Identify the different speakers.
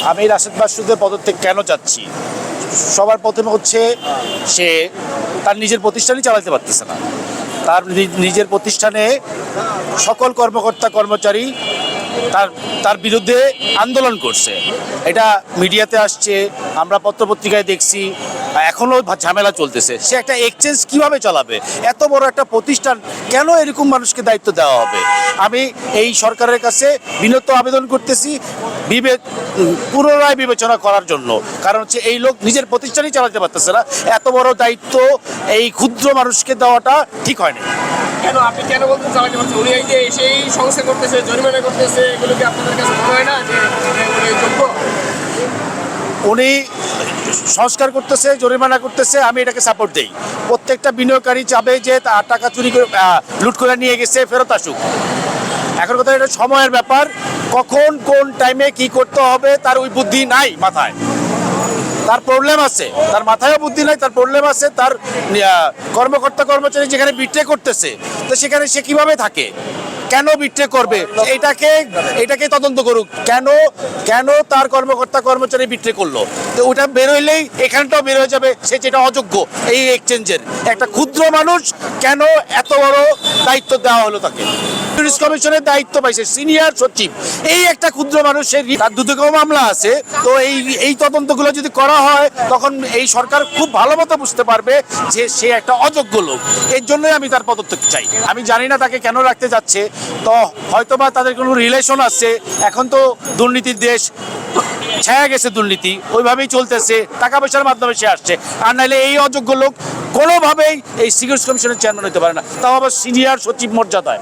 Speaker 1: আমি রাশেদ মাসুদের পদত্যাগ কেন চাচ্ছি? সবার প্রথমে হচ্ছে সে তার নিজের প্রতিষ্ঠানই চালাতে পারতেছে না। তার নিজের প্রতিষ্ঠানে সকল কর্মকর্তা কর্মচারী তার তার বিরুদ্ধে আন্দোলন করছে। এটা মিডিয়াতে আসছে, আমরা পত্রপত্রিকায় দেখছি, এখনও ঝামেলা চলতেছে। সে একটা এক্সচেঞ্জ কিভাবে চালাবে? এত বড় একটা প্রতিষ্ঠান কেন এরকম মানুষকে দায়িত্ব দেওয়া হবে? আমি এই সরকারের কাছে বিনত আবেদন করতেছি পুনরায় বিবেচনা করার জন্য। কারণ হচ্ছে এই লোক নিজের প্রতিষ্ঠানই চালাতে পারতেছে না, এত বড় দায়িত্ব এই ক্ষুদ্র মানুষকে দেওয়াটা ঠিক হয় না।
Speaker 2: কেন আপনি কেন বলতে চালাতে পারছেন? উনি এই যে সেই সংস্থা করতেছে, জরিমানা করতেছে, এগুলো কি আপনাদের কাছে মনে হয় না যে উনি যোগ্য?
Speaker 1: উনি সংস্কার করতেছে, জরিমানা করতেছে, আমি এটাকে সাপোর্ট দেই। প্রত্যেকটা বিনিয়োগকারী চাবে যে তার টাকা চুরি করে লুট করে নিয়ে গেছে ফেরত আসুক। এখন কথা, এটা সময়ের ব্যাপার, কখন কোন টাইমে কি করতে হবে তার ওই বুদ্ধি নাই মাথায়। তার প্রবলেম আছে, তার মাথায়ও বুদ্ধি নাই, তার প্রবলেম আছে। তার কর্মকর্তা কর্মচারী যেখানে বিট্রে করতেছে, তো সেখানে সে কিভাবে থাকে, কেন বিট্রে করবে, এটাকে তদন্ত করুক। কেন তার কর্মকর্তা কর্মচারী বিট্রে করলো, তো ওটা বেরোইলেই এখানটাও বের হয়ে যাবে সে যেটা অযোগ্য এই এক্সচেঞ্জের। একটা ক্ষুদ্র মানুষ কেন এত বড় দায়িত্ব দেওয়া হলো তাকে? টুরিস্ট কমিশনের দায়িত্ব পাইছে সিনিয়র সচিব, এই একটা ক্ষুদ্র মানুষের তার দুদকেও মামলা আছে। তো এই তদন্তগুলো যদি করা হয়, তখন এই সরকার খুব ভালো মতো বুঝতে পারবে যে সে একটা অযোগ্য লোক। এর জন্যই আমি তার পদত্যাগ চাই। আমি জানি না তাকে কেন রাখতে যাচ্ছে, তো হয়তোবা তাদের কোনো রিলেশন আছে। এখন তো দুর্নীতির দেশ, ছায়া গেছে দুর্নীতি, ওইভাবেই চলতেছে, টাকা পয়সার মাধ্যমে সে আসছে। আর নাহলে এই অযোগ্য লোক কোনোভাবেই এই সিকিউরিটি কমিশনের চেয়ারম্যান হতে পারে না, তাও আবার সিনিয়র সচিব মর্যাদায়।